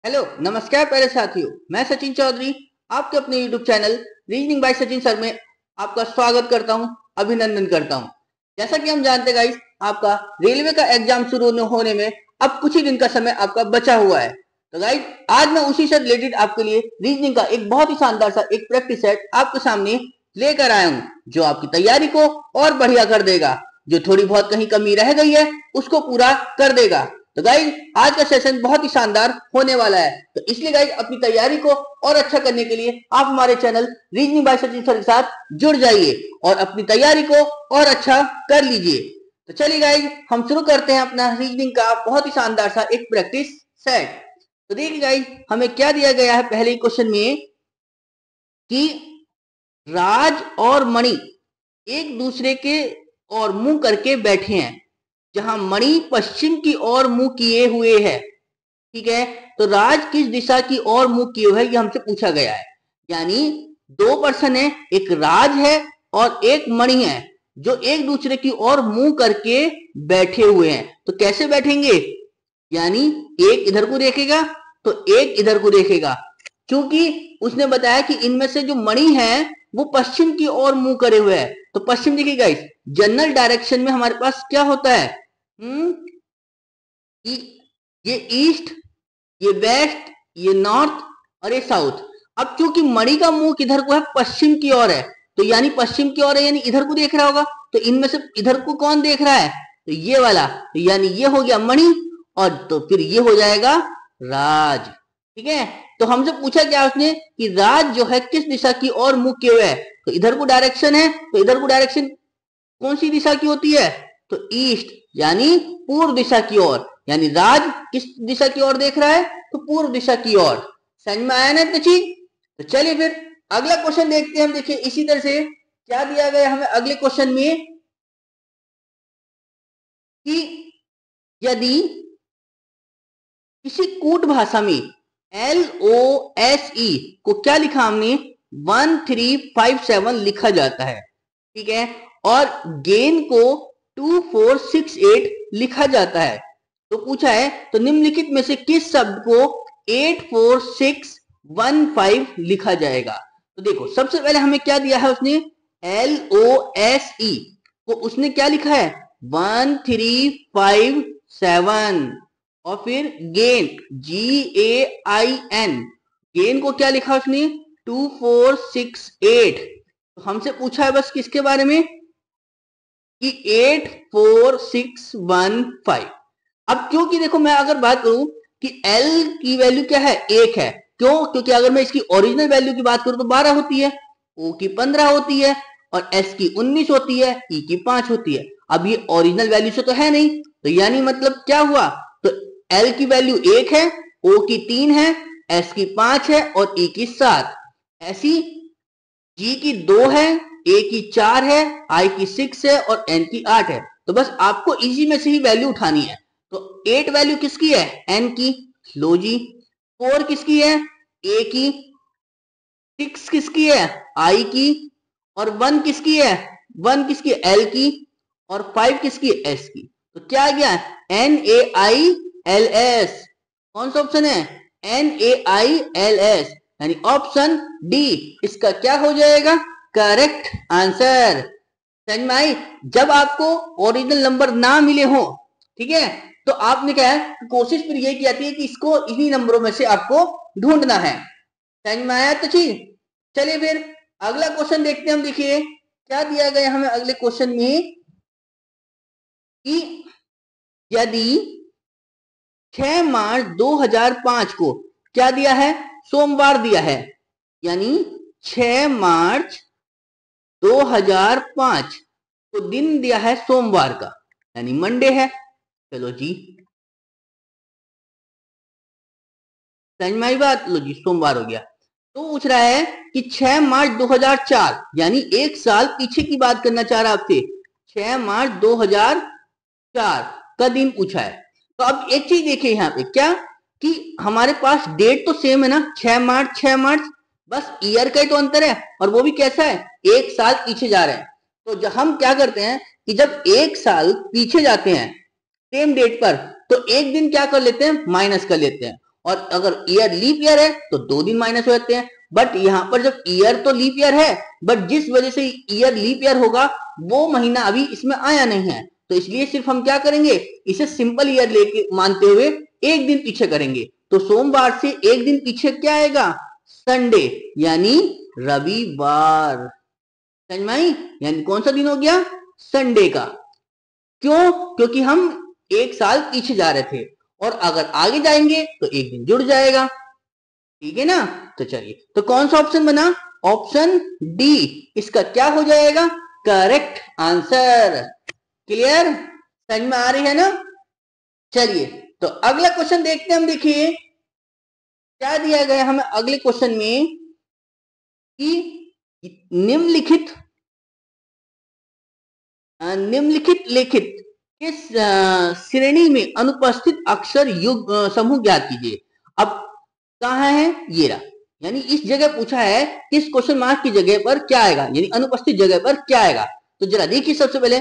Hello नमस्कार प्यारे साथियों, मैं सचिन चौधरी आपके अपने YouTube channel reasoning bye Sachin sir में आपका स्वागत करता हूं, अभिनंदन करता हूं। जैसा कि हम जानते गाइस, आपका रेलवे का एग्जाम शुरू होने में अब कुछ ही दिन का समय आपका बचा हुआ है। तो गाइस, आज मैं उसी से रिलेटेड आपके लिए रीजनिंग का एक बहुत ही शानदार सा एक प्रैक्टिस सेट आपके सामने लेकर आया हूं, जो आपकी तैयारी को और बढ़िया कर देगा। जो थोड़ी बहुत कहीं कमी रह गई है उसको पूरा कर देगा। तो गाइज, आज का सेशन बहुत ही शानदार होने वाला है, तो इसलिए गाइज अपनी तैयारी को और अच्छा करने के लिए आप हमारे channel reasoning bye Sachin sir के साथ जुड़ जाइए और अपनी तैयारी को और अच्छा कर लीजिए। तो चलिए गाइज, हम शुरू करते हैं अपना रीजनिंग का बहुत ही शानदार सा एक प्रैक्टिस सेट। तो देखिए गाइज, हमें क्या दिया गया है पहले ही क्वेश्चन में कि राज और मणि एक दूसरे के और मुंह करके बैठे हैं, जहां मणि पश्चिम की ओर मुंह किए हुए है। ठीक है, तो राज किस दिशा की ओर मुंह किए हुए है, ये हमसे पूछा गया है। यानी दो पर्सन है, एक राज है और एक मणि है, जो एक दूसरे की ओर मुंह करके बैठे हुए हैं। तो कैसे बैठेंगे? यानी एक इधर को देखेगा तो एक इधर को देखेगा, क्योंकि उसने बताया कि इनमें से जो मणि है वो पश्चिम की ओर मुंह करे हुए है। तो पश्चिम देखिए गाइस, जनरल डायरेक्शन में हमारे पास क्या होता है? ये ईस्ट, ये वेस्ट, ये नॉर्थ और ये साउथ। अब क्योंकि मणि का मुंह किधर को है? पश्चिम की ओर है, तो यानी पश्चिम की ओर है, यानी इधर को देख रहा होगा। तो इनमें से इधर को कौन देख रहा है? तो ये वाला, तो यानी ये हो गया मणि, और तो फिर ये हो जाएगा राज। ठीक है, तो हमसे पूछा क्या उसने कि राज जो है किस दिशा की ओर मुंह किए हुए है। तो इधर को डायरेक्शन है, तो इधर को डायरेक्शन कौन सी दिशा की होती है? तो ईस्ट, यानी पूर्व दिशा की ओर। यानी राज किस दिशा की ओर देख रहा है? तो पूर्व दिशा की ओर। समझ में आया ना इतना चीज? तो चलिए फिर अगला क्वेश्चन देखते हैं हम। देखिए इसी तरह से क्या दिया गया हमें अगले क्वेश्चन में कि यदि किसी कूट भाषा में LOSE को क्या लिखा हमने? 1357 लिखा जाता है। ठीक है, और गेन को 2468 लिखा जाता है। तो पूछा है तो निम्नलिखित में से किस शब्द को 84615 लिखा जाएगा? तो देखो सबसे पहले हमें क्या दिया है उसने? LOSE को उसने क्या लिखा है? 1357। और फिर गेन, GAIN, गेन को क्या लिखा उसने? 2468। तो हमसे पूछा है बस किसके बारे में? कि 84615। अब क्योंकि देखो मैं अगर बात करूं कि L की वैल्यू क्या है? 1 है। क्यों? क्योंकि अगर मैं इसकी ओरिजिनल वैल्यू की बात करूं तो 12 होती है, O की 15 होती है और S की 19 होती है, E की 5 होती है। अब ये ओरिजिनल वैल्यू से तो है नहीं, तो यानी मतलब क्या हुआ? तो L की वैल्यू 1 है, O की 3 है, S की 5 है और E की 7। ऐसी G की 2 है, A की 4 है, I की 6 है और N की 8 है। तो बस आपको इसी में से ही वैल्यू उठानी है। तो 8 वैल्यू किसकी है? N की। लो जी। 4 किसकी है? A की। 6 किसकी है? I की। और 1 किसकी है? 1 किसकी है? L की। और 5 किसकी है? S की। तो क्या आ गया? NAILS। कौन सा ऑप्शन है? NAILS, यानी ऑप्शन डी इसका क्या हो जाएगा? Correct answer. समझ में आई? जब आपको ओरिजिनल नंबर ना मिले हो, ठीक है, तो आपने क्या है, कोशिश फिर ये की जाती है कि इसको इन्हीं नंबरों में से आपको ढूंढना है। समझ में आया? तो चलिए फिर अगला क्वेश्चन देखते हैं हम। देखिए क्या दिया गया हमें अगले क्वेश्चन में कि यदि 6 मार्च 2005 को क्या दिया है? सोमवार दिया है। यानी 6 मार्च 2005 को दिन दिया है सोमवार का, यानी मंडे है। चलो जी, समझ में आई बात? लो जी, सोमवार हो गया। तो पूछ रहा है कि 6 मार्च 2004, यानी एक साल पीछे की बात करना चाह रहा आपसे। 6 मार्च 2004 का दिन पूछा है। तो अब एक चीज देखिए यहाँ पे क्या, कि हमारे पास डेट तो सेम है ना, 6 मार्च 6 मार्च, बस ईयर का ही तो अंतर है, और वो भी कैसा है? एक साल पीछे जा रहे हैं। तो जब हम क्या करते हैं कि जब एक साल पीछे जाते हैं सेम डेट पर, तो एक दिन क्या कर लेते हैं? माइनस कर लेते हैं। और अगर ईयर लीप ईयर है तो 2 दिन माइनस हो जाते हैं। बट यहाँ पर जब ईयर तो लीप ईयर है, बट जिस वजह से ईयर लीप ईयर होगा वो महीना अभी इसमें आया नहीं है, तो इसलिए सिर्फ हम क्या करेंगे, इसे सिंपल ईयर लेके मानते हुए एक दिन पीछे करेंगे। तो सोमवार से एक दिन पीछे क्या आएगा, संडे, यानी रविवार। समझ में आई? यानी कौन सा दिन हो गया, संडे का। क्यों? क्योंकि हम एक साल पीछे जा रहे थे, और अगर आगे जाएंगे तो एक दिन जुड़ जाएगा। ठीक है ना? तो चलिए, तो कौन सा ऑप्शन बना, ऑप्शन डी इसका क्या हो जाएगा, करेक्ट आंसर। क्लियर? समझ में आ रही है ना? चलिए, तो अगला क्वेश्चन देखते हैं हम। देखिए क्या दिया गया हमें अगले क्वेश्चन में कि निम्नलिखित लिखित किस श्रेणी में अनुपस्थित अक्षर युग समूह ज्ञात कीजिए। अब कहाँ है, ये रहा, यानी इस जगह पूछा है किस क्वेश्चन मार्क की जगह पर क्या आएगा, यानी अनुपस्थित जगह पर क्या आएगा। तो जरा देखिए, सबसे पहले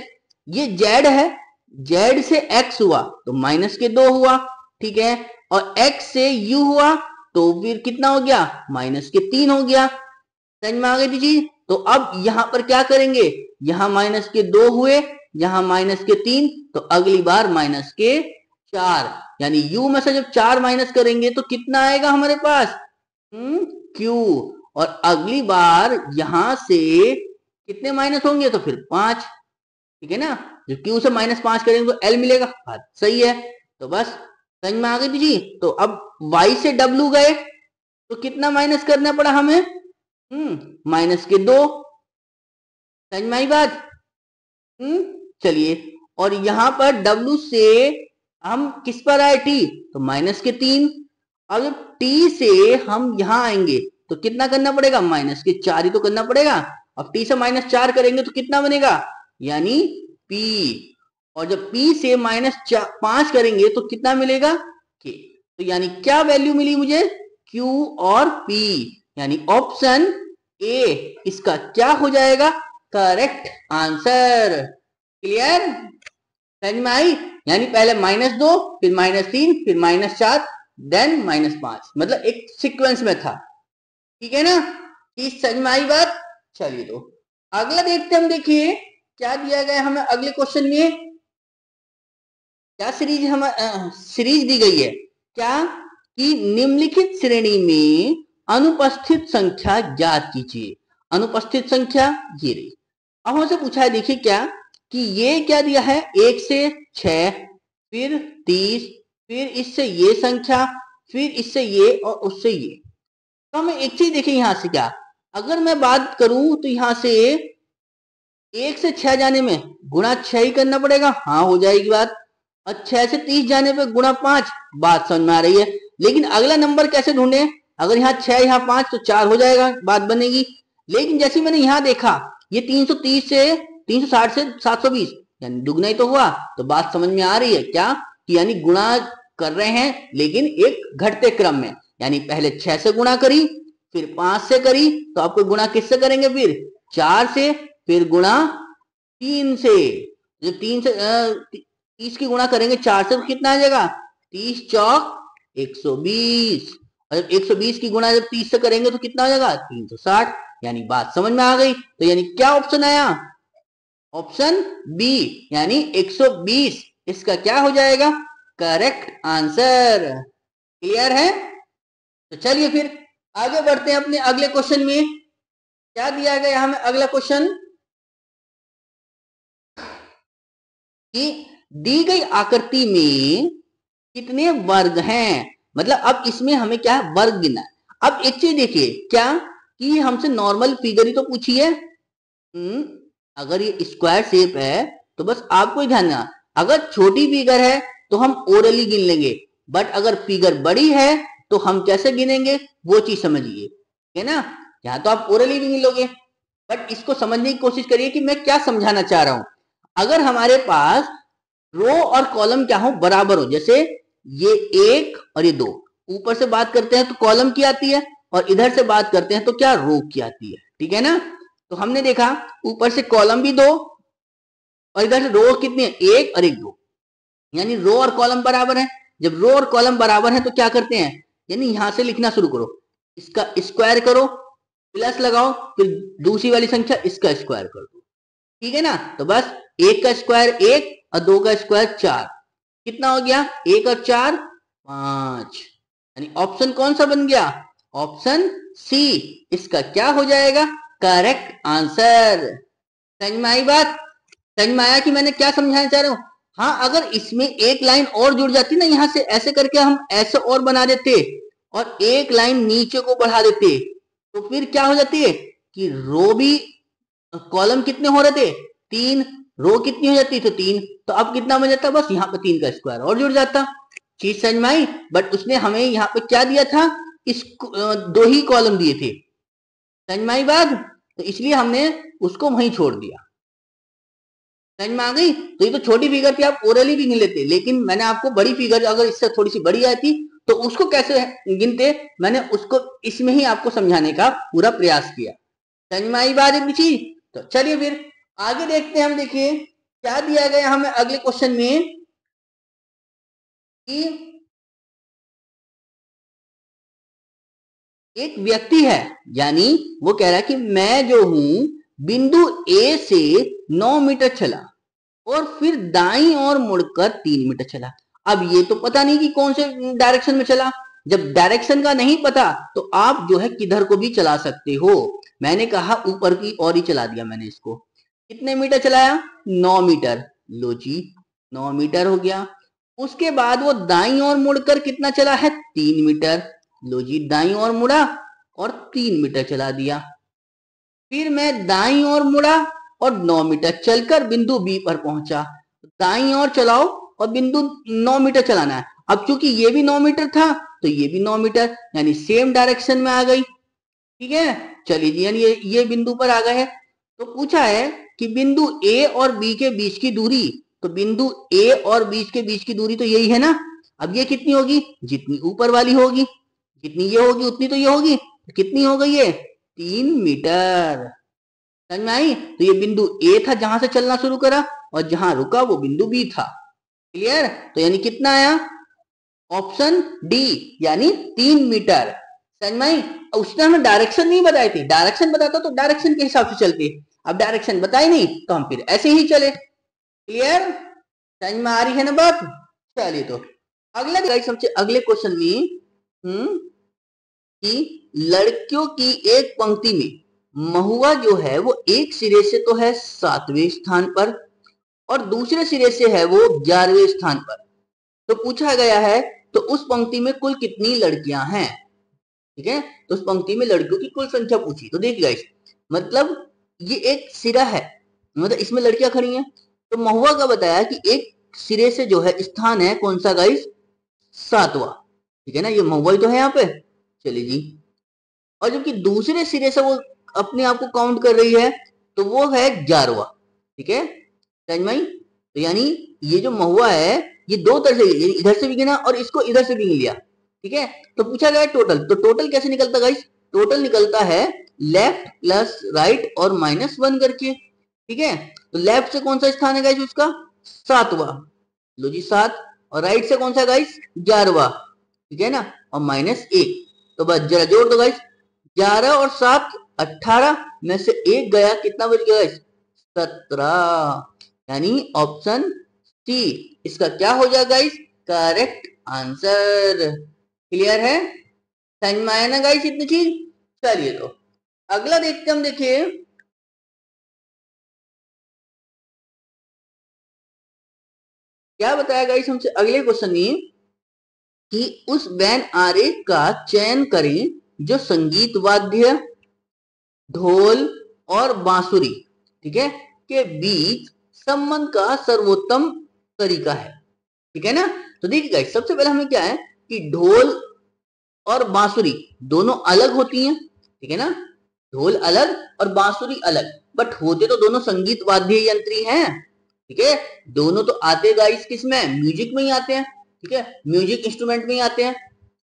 ये जेड है, जेड से एक्स हुआ तो माइनस के 2 हुआ, ठीक है, और एक्स से यू हुआ तो फिर कितना हो गया, माइनस के 3 हो गया। समझ में आ गई थी चीज? तो अब यहां पर क्या करेंगे, यहां माइनस के 2 हुए, यहां माइनस के 3, तो अगली बार माइनस के 4, यानी u में से जब 4 माइनस करेंगे तो कितना आएगा हमारे पास, q, और अगली बार यहां से कितने माइनस होंगे, तो फिर 5। ठीक है ना? जब q से -5 करेंगे तो l मिलेगा। बात सही है। तो बस समझ में आ गई थी जी। तो अब y से w गए तो कितना माइनस करना पड़ा हमें, माइनस के 2। समझ में आई बात? चलिए, और यहां पर W से हम किस पर आए, T, तो माइनस के 3। अब जब T से हम यहां आएंगे तो कितना करना पड़ेगा, माइनस के 4 ही तो करना पड़ेगा। अब T से -4 करेंगे तो कितना बनेगा, यानी P, और जब P से -5 करेंगे तो कितना मिलेगा, K। तो यानी क्या वैल्यू मिली मुझे, Q और P, यानी ऑप्शन ए इसका क्या हो जाएगा, करेक्ट आंसर। क्लियर? समझ में आई? यानी पहले -2, फिर -3, फिर -4, देन -5, मतलब एक सीक्वेंस में था। ठीक है ना? इस समझ में आई बात? चलिए, तो अगला देखते हम। देखिए क्या दिया गया हमें अगले क्वेश्चन में, क्या सीरीज दी गई है, क्या कि निम्नलिखित श्रेणी में अनुपस्थित संख्या ज्ञात कीजिए। अनुपस्थित संख्या ये रही। अब हमसे पूछा है, देखिए क्या कि ये क्या दिया है, 1 से 6, फिर 30, फिर इससे ये संख्या, फिर इससे ये और उससे ये। तो हमें एक चीज देखिए यहां से, क्या अगर मैं बात करूं तो यहां से 1 से 6 जाने में गुणा 6 ही करना पड़ेगा, हाँ हो जाएगी बात। और 6 से 30 जाने पे गुणा 5, बात समझ में आ रही है। लेकिन अगला नंबर कैसे ढूंढे, अगर यहाँ 6 यहाँ 5 तो 4 हो जाएगा, बात बनेगी। लेकिन जैसे मैंने यहाँ देखा, ये 330 से 360 से 720, यानी दुगना ही तो हुआ, तो बात समझ में आ रही है क्या कि यानी गुणा कर रहे हैं लेकिन एक घटते क्रम में, यानी पहले 6 से गुणा करी, फिर 5 से करी, तो आपको गुणा किससे करेंगे, फिर 4 से, फिर गुणा 3 से। जब 3 से 30 की गुणा करेंगे 4 से तो कितना आ जाएगा, 30 चौक 120, और जब 120 की गुणा जब 30 से करेंगे तो कितना हो जाएगा, 360। यानी बात समझ में आ गई। तो यानी क्या ऑप्शन आया, ऑप्शन बी, यानी 120 इसका क्या हो जाएगा, करेक्ट आंसर। क्लियर है? तो चलिए फिर आगे बढ़ते हैं अपने अगले क्वेश्चन में। क्या दिया गया हमें अगला क्वेश्चन, कि दी गई आकृति में कितने वर्ग हैं। मतलब अब इसमें हमें क्या है, वर्ग गिनना है। अब एक चीज देखिए, क्या कि हमसे नॉर्मल फिगर ही तो पूछी है। अगर ये स्क्वायर शेप है तो बस आपको ही ध्यान देना, अगर छोटी फिगर है तो हम ओरली गिन लेंगे, बट अगर फिगर बड़ी है तो हम कैसे गिनेंगे, वो चीज समझिए, है ना। यहाँ तो आप ओरली भी गिन लोगे, बट इसको समझने की कोशिश करिए कि मैं क्या समझाना चाह रहा हूं। अगर हमारे पास रो और कॉलम क्या हो, बराबर हो, जैसे ये 1 और ये 2, ऊपर से बात करते हैं तो कॉलम की आती है, और इधर से बात करते हैं तो क्या, रो की आती है। ठीक है ना? तो हमने देखा ऊपर से कॉलम भी 2 और इधर से रो कितनी है, 1 और 1 2, यानी रो और कॉलम बराबर है। जब रो और कॉलम बराबर है तो क्या करते हैं, यानी यहां से लिखना शुरू करो, इसका स्क्वायर करो, प्लस लगाओ, फिर दूसरी वाली संख्या इसका स्क्वायर कर दो, ठीक है ना। तो बस एक का स्क्वायर 1 और 2 का स्क्वायर 4, कितना हो गया, 1 और 4 5, यानी ऑप्शन कौन सा बन गया, ऑप्शन सी इसका क्या हो जाएगा, करेक्ट आंसर। समझ में आई बात, समझ में आया कि मैंने क्या समझाना चाह रहा हूं। हाँ, अगर इसमें एक लाइन और जुड़ जाती ना, यहां से ऐसे करके हम ऐसे और बना देते और एक लाइन नीचे को बढ़ा देते, तो फिर क्या हो जाती है कि रो भी, कॉलम कितने हो रहे थे 3, रो कितनी हो जाती तो 3, तो अब कितना बन जाता, बस यहाँ पे 3 का स्क्वायर और जुड़ जाता। चीज समझ में आई। बट उसने हमें यहाँ पे क्या दिया था, इस 2 ही कॉलम दिए थे, समझ में आई बात, तो इसलिए हमने उसको वहीं छोड़ दिया। समझ में आ गई। तो ये तो छोटी फिगर थी, आप ओरली भी गिन लेते, लेकिन मैंने आपको बड़ी फिगर अगर इससे थोड़ी सी बड़ी आती तो उसको कैसे गिनते, मैंने उसको इसमें ही आपको समझाने का पूरा प्रयास किया। समझ में आई बात इतनी चीज। तो चलिए फिर आगे देखते हैं हम। देखिए क्या दिया गया हमें अगले क्वेश्चन में कि एक व्यक्ति है, यानी वो कह रहा है कि मैं जो हूं बिंदु ए से 9 मीटर चला और फिर दाईं ओर मुड़कर 3 मीटर चला। अब ये तो पता नहीं कि कौन से डायरेक्शन में चला। जब डायरेक्शन का नहीं पता तो आप जो है किधर को भी चला सकते हो। मैंने कहा ऊपर की ओर ही चला दिया मैंने इसको। कितने मीटर चलाया, 9 मीटर। लो जी 9 मीटर हो गया। उसके बाद वो दाईं ओर मुड़कर कितना चला है, 3 मीटर। लो जी दाईं ओर मुड़ा और 3 मीटर चला दिया। फिर मैं दाईं ओर मुड़ा और 9 मीटर चलकर बिंदु बी पर पहुंचा। दाईं ओर चलाओ और बिंदु 9 मीटर चलाना है। अब चूंकि ये भी 9 मीटर था तो ये भी 9 मीटर, यानी सेम डायरेक्शन में आ गई, ठीक है। चलिए जी, यानी ये बिंदु पर आ गए हैं। तो पूछा है कि बिंदु ए और बी के बीच की दूरी, तो बिंदु ए और के बीच की दूरी तो यही है ना। अब ये कितनी होगी, जितनी ऊपर वाली होगी, जितनी ये होगी उतनी तो ये होगी, तो कितनी हो गई ये, 3 मीटर। समझ में आई। तो ये बिंदु ए था जहां से चलना शुरू करा और जहां रुका वो बिंदु बी था। क्लियर। तो यानी कितना आया, ऑप्शन डी, यानी 3 मीटर। समझ में आई। उसने हमें डायरेक्शन नहीं बताई थी, डायरेक्शन बताता तो डायरेक्शन के हिसाब से चलते, अब डायरेक्शन बताई नहीं तो हम फिर ऐसे ही चले। क्लियर, समझ में आ रही है ना बात। चलिए तो अगला सबसे अगले क्वेश्चन में कि लड़कियों की एक पंक्ति में महुआ जो है वो एक सिरे से तो है 7वें स्थान पर और दूसरे सिरे से है वो 11वें स्थान पर। तो पूछा गया है तो उस पंक्ति में कुल कितनी लड़कियां हैं, ठीक है। तो उस पंक्ति में लड़कियों की कुल संख्या पूछी। तो देखिए गाइस, मतलब ये एक सिरा है, मतलब इसमें लड़कियां खड़ी हैं। तो महुआ का बताया कि एक सिरे से जो है स्थान है कौन सा गाइस, 7वां, ठीक है ना। ये महुआ ही तो है यहाँ पे। चलिए जी, और जबकि दूसरे सिरे से वो अपने आप को काउंट कर रही है तो वो है 11वां, ठीक है। समझ में आई। तो यानी ये जो महुआ है ये दो तरह से, इधर से भी गिना और इसको इधर से भी गिन लिया, ठीक है। तो पूछा गया टोटल, तो टोटल कैसे निकलता गाइस, टोटल निकलता है लेफ्ट प्लस राइट और -1 करके, ठीक है। तो लेफ्ट से कौन सा स्थान है गाइस उसका, 7वां, लो जी 7, और राइट से कौन सा गाइस, 11वां, ठीक है ना, और -1। तो बस जरा जोड़ दो गाइस, 11 और 7 18 में से 1 गया, कितना बच गया गाइस, 17, यानी ऑप्शन सी इसका क्या हो जाएगा गाइस, करेक्ट आंसर। क्लियर है, समझ में आया ना गाइस इतनी चीज। चलिए तो अगला देखते हम। देखिए क्या बताया गाइस हमसे अगले क्वेश्चन में कि उस बैन आरेख का चयन करें जो संगीत वाद्य, ढोल और बांसुरी, ठीक है, के बीच संबंध का सर्वोत्तम तरीका है, ठीक है ना। तो देखिए गाइस, सबसे पहले हमें क्या है कि ढोल और बांसुरी दोनों अलग होती हैं, ठीक है ना। ढोल अलग और बांसुरी अलग, बट होते तो दोनों संगीत वाद्य यंत्री हैं, ठीक है। दोनों तो आते गाइस किस में, म्यूजिक में ही आते हैं, ठीक है, म्यूजिक इंस्ट्रूमेंट में ही आते हैं।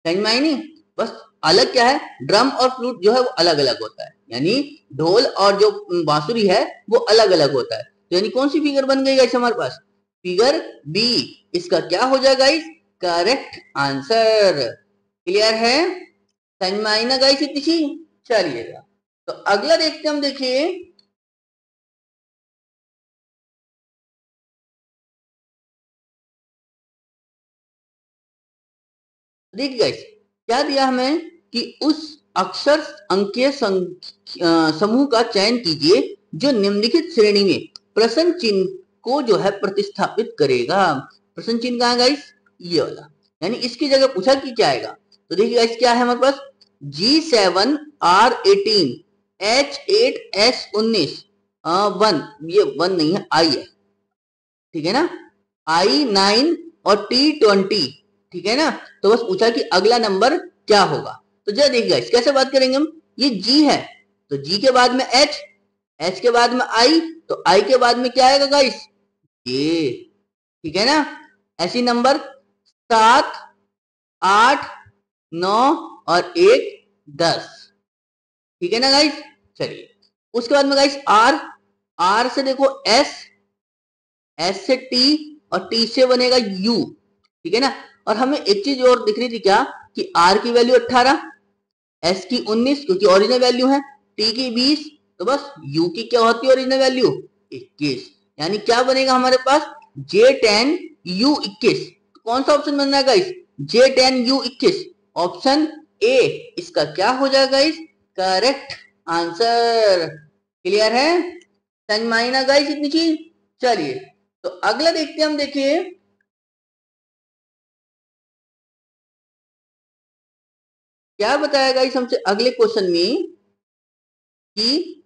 समझ में आई नहीं। बस अलग क्या है, ड्रम और फ्लूट जो है वो अलग अलग होता है, यानी ढोल और जो बांसुरी है वो अलग अलग होता है। तो यानी कौन सी फिगर बन गई गाइस हमारे पास, फिगर बी, इसका क्या हो जाएगा गाइस, करेक्ट आंसर। क्लियर है? समझ में आई ना गाइस इतनी चीज? चलिएगा तो अगला देखते हम, देखिए देखिए गाइस क्या दिया हमें कि उस अक्षर अंकीय समूह का चयन कीजिए जो निम्नलिखित श्रेणी में प्रश्न चिन्ह को जो है प्रतिस्थापित करेगा। प्रश्न चिन्ह कहाँ है गाइस? ये वाला, यानी इसकी जगह पूछा कि क्या आएगा। तो देखिए गाइस क्या है हमारे पास, G7R18 H8S19 1, ये 1 नहीं है, I है, ठीक है ना, I9 और T20, ठीक है ना। तो बस पूछा कि अगला नंबर क्या होगा। तो जरा देखिए गाइस कैसे बात करेंगे हम, ये G है तो G के बाद में H, H के बाद में I, तो I के बाद में क्या आएगा गाइस? ये, ठीक है ना। ऐसी नंबर 7, 8, 9 और 1, 10, ठीक है ना गाइस। चलिए उसके बाद में गाइस R, R से देखो S, S से T और T से बनेगा U, ठीक है ना। और हमें एक चीज और दिख रही थी क्या, कि R की वैल्यू 18, S की 19 क्योंकि ओरिजिनल वैल्यू है, T की 20, तो बस U की क्या होती है ओरिजिनल वैल्यू? 21, यानी क्या बनेगा हमारे पास? J10 U 21। कौन सा ऑप्शन बनना है guys? J10 U 21, option A इसका क्या हो जाएगा गाइस? Correct answer. क्लियर है? समझ में आई ना गाइस इतनी चीज? चलिए तो अगला देखते हैं हम, देखिए क्या बताया गाइस हमसे अगले क्वेश्चन में कि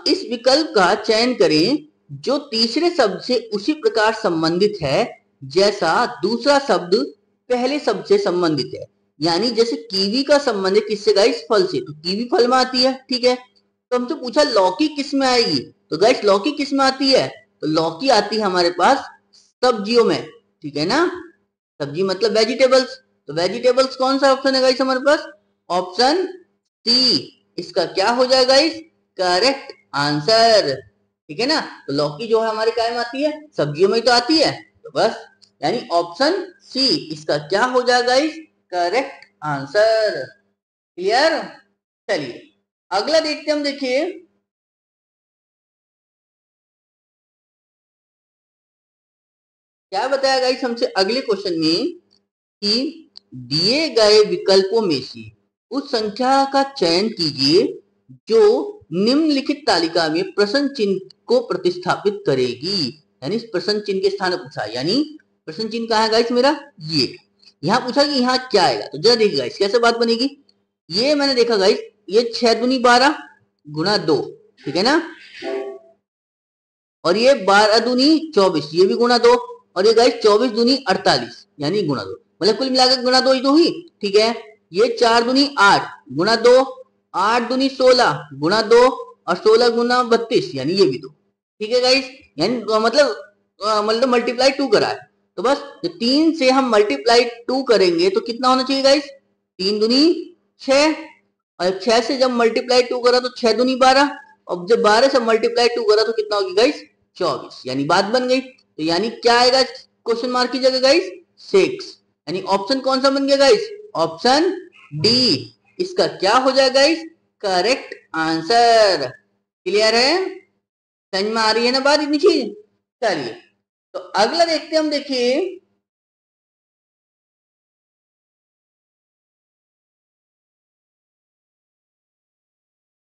इस विकल्प का चयन करें जो तीसरे शब्द से उसी प्रकार संबंधित है जैसा दूसरा शब्द पहले शब्द से संबंधित है। यानी जैसे कीवी का संबंध है किससे गाइस? फल से, तो कीवी फल में आती है, ठीक है। तो हमसे पूछा लौकी किस में आएगी, तो गाइस लौकी किस में आती है? तो लौकी आती है हमारे पास सब्जियों में, ठीक है ना। सब्जी मतलब वेजिटेबल्स, तो वेजिटेबल्स कौन सा ऑप्शन है गाइस हमारे पास? ऑप्शन सी इसका क्या हो जाएगा गाइस? करेक्ट आंसर, ठीक है ना। तो लौकी जो है हमारे काय में आती है? सब्जियों में ही तो आती है, तो बस यानी ऑप्शन सी इसका क्या हो जाएगा गाइस? Correct answer. क्लियर? चलिए अगला देखते हम, देखिए क्या बताया गाइस हमसे अगले क्वेश्चन में कि दिए गए विकल्पों में से उस संख्या का चयन कीजिए जो निम्नलिखित तालिका में प्रश्न चिन्ह को प्रतिस्थापित करेगी। यानी प्रश्न चिन्ह के स्थान पर पूछा, यानी प्रश्न चिन्ह कहाँ है गाइस मेरा? ये यहाँ पूछा कि यहाँ क्या आएगा। तो जरा देखिए गाइस कैसे बात बनेगी। ये मैंने देखा गाइस, ये 6 दूनी 12 गुना 2, ठीक है ना। और ये 12 दूनी 24, ये भी गुना 2, और ये गाइस 24 दूनी 48 यानी गुना 2, मतलब कुल मिलाकर गुना 2 ही तो हुई, ठीक है। ये 4 दूनी 8 गुना 2, 8 दूनी 16 गुना 2 और 16 गुना 32 यानी ये भी 2, ठीक है गाइस। यानी मतलब मल्टीप्लाई 2 करा है, तो बस तो 3 से हम मल्टीप्लाई 2 करेंगे तो कितना होना चाहिए गाइस? 3 दूनी 6, और 6 से जब मल्टीप्लाई 2 करा तो 6 दूनी 12, और जब 12 से मल्टीप्लाई 2 करा तो कितना होगी गाइस? 24, यानी बात बन गई। तो यानी क्या आएगा क्वेश्चन मार्क की जगह गाइस? 6, यानी ऑप्शन कौन सा बन गया गाइस? ऑप्शन डी इसका क्या हो जाएगा गाइस? Correct answer. क्लियर है? समझ में आ रही है ना बात इतनी चीज? चलिए तो अगला देखते हैं हम, देखिए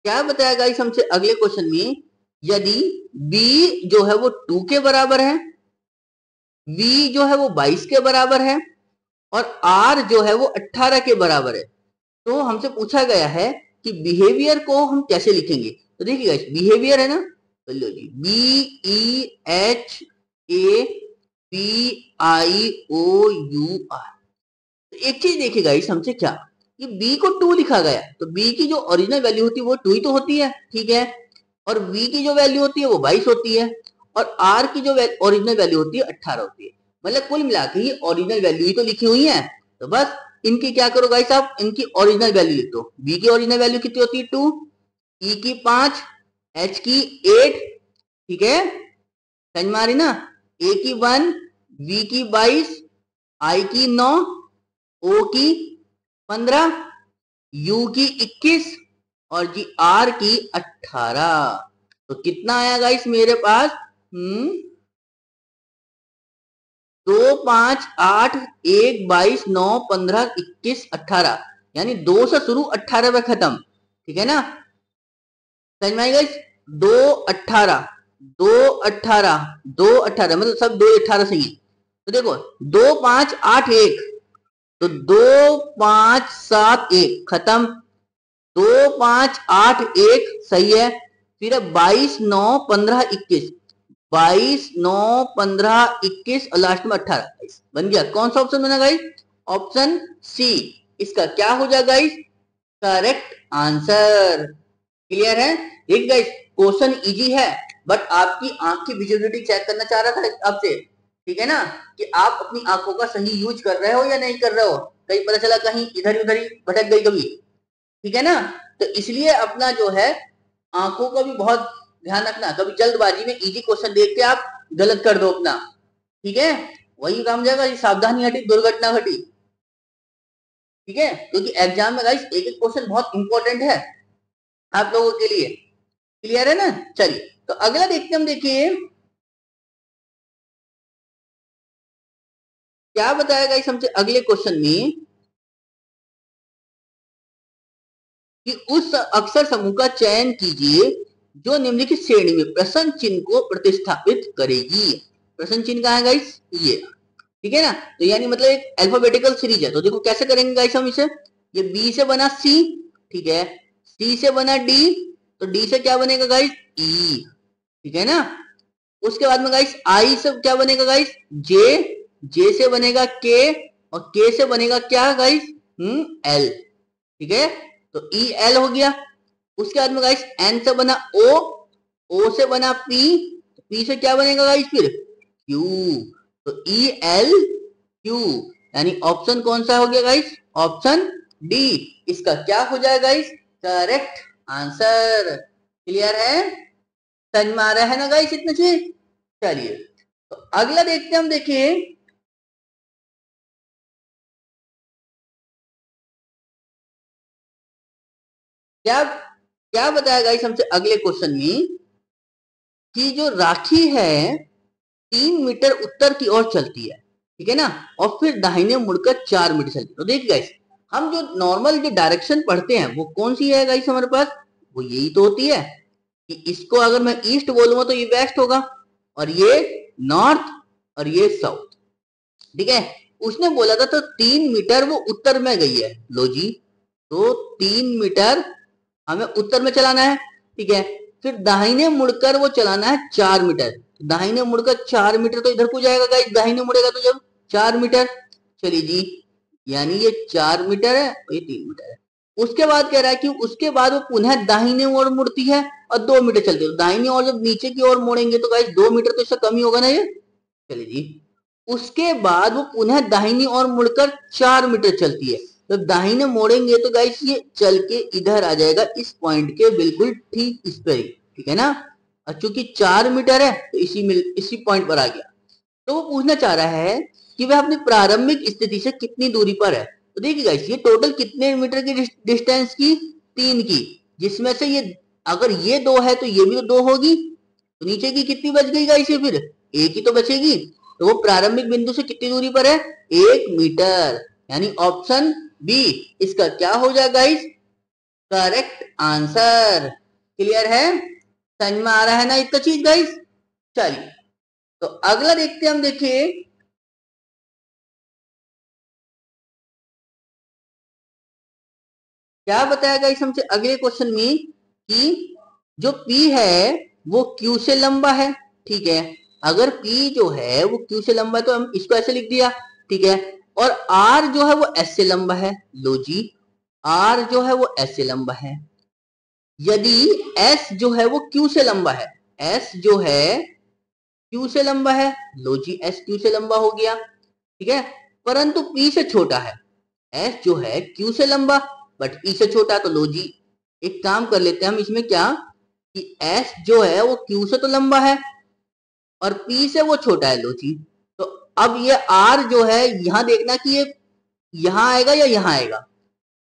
क्या बताया गाइस हमसे अगले क्वेश्चन में, यदि b जो है वो 2 के बराबर है, v जो है वो 22 के बराबर है और r जो है वो 18 के बराबर है, तो हमसे पूछा गया है कि बिहेवियर को हम कैसे लिखेंगे। तो देखिए गाइस बिहेवियर है ना, तो लो जी BEHAPIOUR। तो एक चीज देखिए गाइस हमसे क्या, कि b को 2 लिखा गया, तो b की जो ओरिजिनल वैल्यू होती है वो 2 ही तो होती है, ठीक है। और v की जो वैल्यू होती है वो 22 होती है, और r की जो ओरिजिनल वैल्यू होती है 18 होती है। मतलब कुल मिला के ये ओरिजिनल वैल्यू ही तो लिखी हुई है। तो बस इनकी क्या करो गाइस, आप इनकी ओरिजिनल वैल्यू लिख दो। b की ओरिजिनल वैल्यू कितनी होती है? 2, e की 5, h की 8, ठीक है, समझ में आ रही ना, a की 1, v की 22, i की 9, o की 15, यू की 21 और जी आर की 18। तो कितना आया गाइस मेरे पास? 2, 5, 8, 1, 22, 9, 15, 21, 18, यानी 2 से शुरू 18 पे खत्म। ठीक है ना? समझ में आई गाइस? 2, 18, 2, 18, 2, 18, मतलब सब 2, 18 सही है। तो देखो 2, 5, 8, 1, तो 2, 5, 7, 1 खत्म। 2, 5, 8, 1 सही है। फिर 22, 9, 15, 21, 22, 9, 15, 21 और लास्ट में 18 बन गया। कौन सा ऑप्शन बना गाइस? ऑप्शन सी इसका क्या हो जाएगा गाइस? Correct answer. क्लियर है? एक गाइस क्वेश्चन इजी है, बट आपकी आंख की विजिबिलिटी चेक करना चाह रहा था आपसे। ठीक है ना? कि आप अपनी आंखों का सही यूज कर रहे हो या नहीं कर रहे हो। कहीं पता चला कहीं इधर उधर ही भटक गई कभी। ठीक है ना? तो इसलिए अपना जो है आंखों का भी बहुत ध्यान रखना। कभी जल्दबाजी में इजी क्वेश्चन देख के आप गलत कर दो अपना। ठीक है? वही काम जाएगा, सावधानी हटी दुर्घटना घटी। ठीक है? क्योंकि एग्जाम में गाइस एक एक क्वेश्चन बहुत इंपॉर्टेंट है आप लोगों के लिए। क्लियर है ना? चलिए तो अगला देखते हम। देखिए क्या बताया गाइस हमसे अगले क्वेश्चन में कि उस अक्षर समूह का चयन कीजिए जो निम्नलिखित श्रेणी में प्रश्न चिन्ह को प्रतिस्थापित करेगी। प्रश्न चिन्ह कहाँ है गाइस? ये। ठीक है ना? तो यानी मतलब एक अल्फाबेटिकल सीरीज है। तो देखो कैसे करेंगे गाइस हम इसे। ये बी से बना सी, ठीक है, सी से बना डी, तो डी से क्या बनेगा गाइस? ई। ठीक है ना? उसके बाद में गाइस आई से क्या बनेगा गाइस? जे, जे से बनेगा के, और के से बनेगा क्या गाइस? एल। ठीक है? तो ई एल हो गया। उसके बाद में गाइस एन से बना ओ, ओ से बना पी, पी से क्या बनेगा गाइस फिर? क्यू। तो ई एल क्यू, यानी ऑप्शन कौन सा हो गया गाइस? ऑप्शन डी इसका क्या हो जाएगा गाइस? Correct answer. क्लियर है? समझ में आ रहा है ना गाइस इतने से? चलिए तो अगला देखते हैं हम। देखिए क्या क्या बताया गाइस हमसे अगले क्वेश्चन में कि जो राखी है 3 मीटर उत्तर की ओर चलती है। ठीक है ना? और फिर दाहिने मुड़कर 4 मीटर चलती है। तो देखिए गाइस हम जो नॉर्मल जो डायरेक्शन पढ़ते हैं वो कौन सी है गाइस हमारे पास? वो यही तो होती है कि इसको अगर मैं ईस्ट बोलूंगा तो ये वेस्ट होगा, और ये नॉर्थ, और ये साउथ। ठीक है? उसने बोला था तो 3 मीटर वो उत्तर में गई है। लो जी, तो 3 मीटर हमें उत्तर में चलाना है। ठीक है? फिर दाहिने मुड़कर वो चलाना है 4 मीटर। दाहिने मुड़कर 4 मीटर तो इधर को जाएगा गाइस, दाहिने मुड़ेगा तो जब 4 मीटर। चलिए जी, यानी ये 4 मीटर है और ये 3 मीटर है। उसके बाद कह रहा है कि उसके बाद वो पुनः दाहिने ओर मुड़ती है और 2 मीटर चलती है। तो दाहिने ओर जब नीचे की ओर मुड़ेंगे तो गाइस 2 मीटर तो इससे कम ही होगा ना ये। चलिए जी, उसके बाद वो पुनः दाहिनी ओर मुड़कर 4 मीटर चलती है। तो दाहिने मोड़ेंगे तो गाइस ये चल के इधर आ जाएगा इस पॉइंट के बिल्कुल ठीक इस पर ही। ठीक है ना? और चूंकि 4 मीटर है तो इसी पॉइंट पर आ गया। तो वो पूछना चाह रहा है कि वह अपनी प्रारंभिक स्थिति से कितनी दूरी पर है। तो देखिए गाइस ये टोटल कितने मीटर की डिस्टेंस की? 3 की, जिसमें से ये अगर ये 2 है तो ये भी तो 2 होगी। तो नीचे की कितनी बच गई गाइस? ये फिर एक ही तो बचेगी। तो वो प्रारंभिक बिंदु से कितनी दूरी पर है? 1 मीटर। यानी ऑप्शन बी इसका क्या हो जाएगा गाइस? Correct answer. क्लियर है? समझ में आ रहा है ना इतना चीज गाइस? चलिए तो अगला देखते हैं हम। देखिए क्या बताया गाइस हमसे अगले क्वेश्चन में कि जो P है वो Q से लंबा है। ठीक है? अगर P जो है वो Q से लंबा है तो हम इसको ऐसे लिख दिया। ठीक है? और R जो है वो S से लंबा है। लो जी, R जो है वो S से लंबा है। यदि S जो है वो Q से लंबा है, S जो है Q से लंबा है। लो जी, S Q से लंबा हो गया। ठीक है? परंतु P से छोटा है। S जो है Q से लंबा बट P से छोटा। तो लो जी, एक काम कर लेते हैं हम इसमें क्या कि S जो है वो Q से तो लंबा है और P से वो छोटा है। लो जी, तो अब ये R जो है यहां देखना कि ये यहां आएगा या यहां आएगा।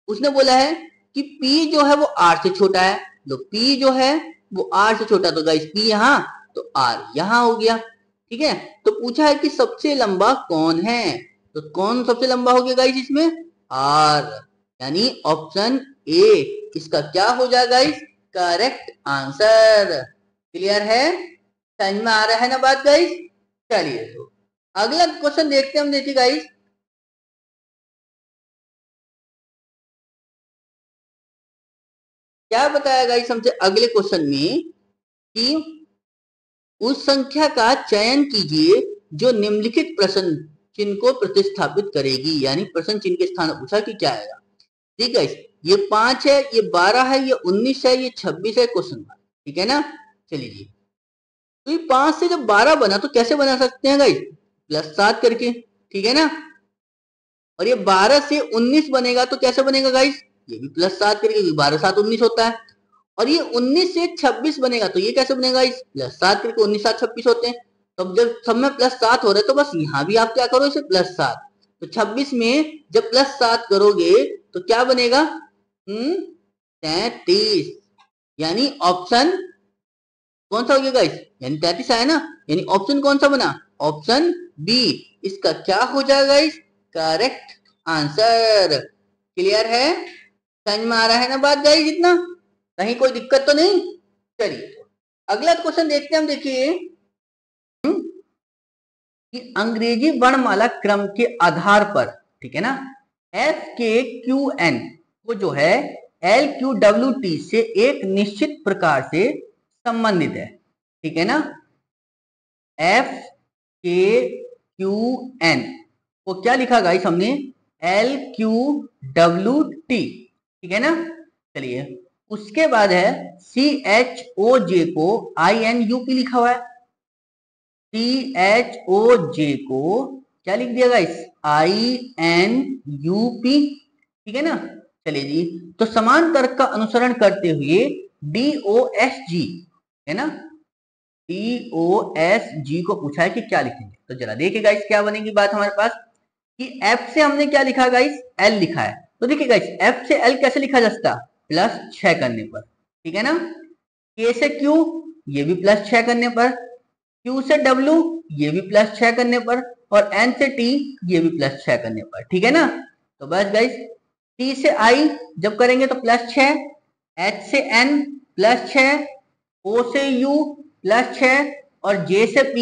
उसने बोला है कि P जो है वो R से छोटा है, तो P जो है वो R से छोटा, तो गाइस P यहाँ तो R यहाँ हो गया। ठीक है, तो पूछा है कि सबसे लंबा कौन है, तो कौन सबसे लंबा हो गया गाइस इसमें, R, यानी ऑप्शन ए इसका क्या हो जाएगा गाइस, करेक्ट आंसर। क्लियर है, समझ में आ रहा है ना बात गाइस। चलिए तो अगला क्वेश्चन देखते हैं हम। देखिए गाइस, क्या बताया गाइस हमसे अगले क्वेश्चन में कि उस संख्या का चयन कीजिए जो निम्नलिखित प्रश्न चिन्ह को प्रतिस्थापित करेगी, यानी प्रश्न चिन्ह के स्थान पर पूछा कि क्या आएगा। ठीक है, ये 5 है, ये 12 है, ये 19 है, ये 26 है, क्वेश्चन मार्क। ठीक है ना, चलिए जी। तो ये 5 से जब 12 बना तो कैसे बना सकते हैं गाइस, +7 करके। ठीक है ना, और ये 12 से 19 बनेगा तो कैसे बनेगा गाइस, ये भी +7 करके, 12 7 19 होता है। और ये 19 से 26 बनेगा तो ये कैसे बनेगा इस, +7 करके, 19 7 26 होते हैं। तो जब सब में +7 हो रहा है तो बस यहाँ भी आप क्या करो, इसे +7, तो 26 में जब +7 करोगे तो क्या बनेगा, 33, यानी ऑप्शन कौन सा हो गया गाइस, यानी 33 आया ना, यानी ऑप्शन कौन सा बना, ऑप्शन बी इसका क्या हो जाएगा गाइस, करेक्ट आंसर। क्लियर है, समझ में आ रहा है ना बात गाइस, इतना कहीं कोई दिक्कत तो नहीं। चलिए अगला क्वेश्चन देखते हैं हम। देखिए कि अंग्रेजी वर्णमाला क्रम के आधार पर, ठीक है ना, FKQN को जो है LQWT से एक निश्चित प्रकार से संबंधित है। ठीक है ना, FKQN को क्या लिखा गाइस हमने, LQWT। ठीक है ना, चलिए उसके बाद है CHOJ को INUP लिखा हुआ है, CHOJ को क्या लिख दिया गाइस, INUP। ठीक है ना, चलिए जी, तो समान तर्क का अनुसरण करते हुए DOSG है ना, DOSG को पूछा है कि क्या लिखेंगे। तो जरा देखिए गाइस क्या बनेगी बात हमारे पास, कि F से हमने क्या लिखा गाइस, L लिखा है। तो देखिए गाइस F से L कैसे लिखा जा सकता, +6 करने पर। ठीक है ना, K से Q ये भी +6 करने पर, Q से W ये भी +6 करने पर, और N से T ये भी +6 करने पर। ठीक है ना, तो बस गाइस T से I जब करेंगे तो +6, H से N +6, O से U +6, और J से P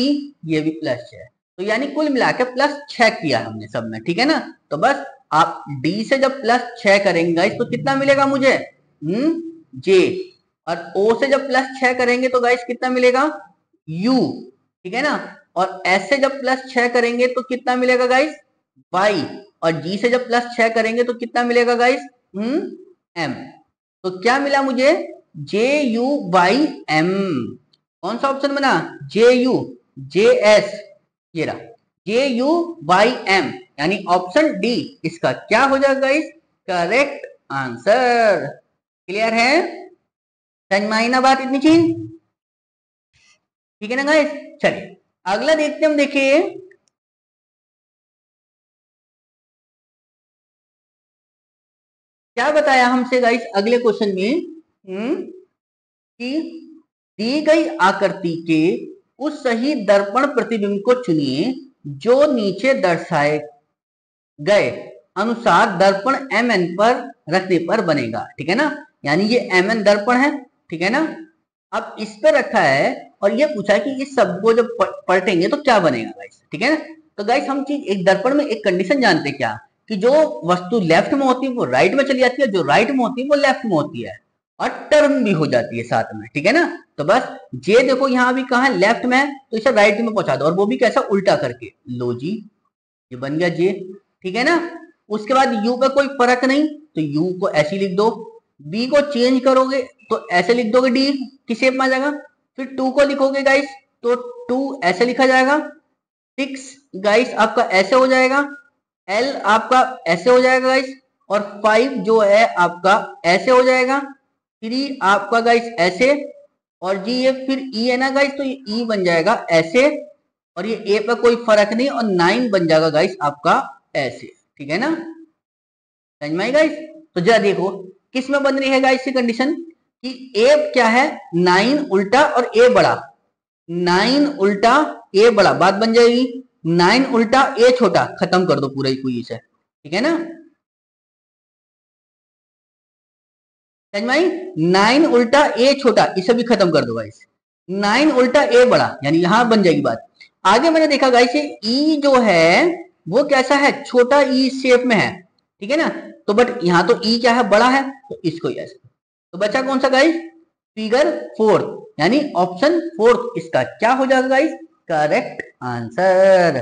ये भी +6। तो यानी कुल मिलाकर +6 किया हमने सब में। ठीक है ना, तो बस आप D से जब +6 करेंगे गाइस तो कितना मिलेगा मुझे, J, और O से जब +6 करेंगे तो गाइस कितना मिलेगा, U। ठीक है ना, और S से जब +6 करेंगे तो कितना मिलेगा गाइस, Y, और G से जब +6 करेंगे तो कितना मिलेगा गाइस, M। तो क्या मिला मुझे, JUYM। कौन सा ऑप्शन बना, JS, ये रहा JUYM, यानी ऑप्शन डी इसका क्या हो जाएगा गाइस, करेक्ट आंसर। क्लियर है, समझ में आई ना बात इतनी चीज। ठीक है ना गाइस, चलिए अगला देखते हम। देखिए क्या बताया हमसे गाइस अगले क्वेश्चन में, कि दी गई आकृति के उस सही दर्पण प्रतिबिंब को चुनिए जो नीचे दर्शाए गए अनुसार दर्पण MN पर रखने पर बनेगा। ठीक है ना, यानी ये MN दर्पण है। ठीक है ना, अब इस पर रखा है और ये पूछा है कि इस सब को जब पलटेंगे तो क्या बनेगा गाइस। ठीक है ना, तो गाइस हम चीज एक दर्पण में एक कंडीशन जानते हैं क्या, कि जो वस्तु लेफ्ट में होती है वो राइट में चली जाती है, जो राइट में होती है वो लेफ्ट में होती है, और टर्न भी हो जाती है साथ में। ठीक है ना, तो बस जे देखो यहाँ भी कहा है, लेफ्ट में है तो इसे राइट में पहुंचा दो, और वो भी कैसा, उल्टा करके। लो जी, ये बन गया जे। ठीक है ना, उसके बाद यू पे कोई फर्क नहीं तो यू को ऐसे लिख दो, बी को चेंज करोगे तो ऐसे लिख दोगे, डी की शेप में आ जाएगा। फिर 2 को लिखोगे गाइस तो 2 ऐसे लिखा जाएगा, 6 गाइस आपका ऐसे हो जाएगा, एल आपका ऐसे हो जाएगा गाइस, और 5 जो है आपका ऐसे हो जाएगा, 3 आपका गाइस ऐसे, और जी ये फिर ई है ना गाइस तो ये ई बन जाएगा ऐसे, और ये ए पे कोई फर्क नहीं, और 9 बन जाएगा गाइस आपका ऐसे। ठीक है ना, समझ में आई गाइस। तो जरा देखो किस में बन रही है गाइस ये कंडीशन कि ए क्या है 9 उल्टा और ए बड़ा, 9 उल्टा ए बड़ा, बात बन जाएगी 9 उल्टा ए छोटा, खत्म कर दो पूरा इक्वेशन, ठीक है ना। समझ में आई? 9 उल्टा ए छोटा, इसे भी खत्म कर दो गाइस, 9 उल्टा ए बड़ा, यानी यहां बन जाएगी बात। आगे मैंने देखा गाइस ये ई जो है वो कैसा है, छोटा ई शेप में है, ठीक है ना। तो बट यहां तो ई क्या है, बड़ा है, तो इसको ऐसे, तो बचा कौन सा गाइस, फिगर 4, यानी ऑप्शन 4 इसका क्या हो जाएगा गाइस, करेक्ट आंसर।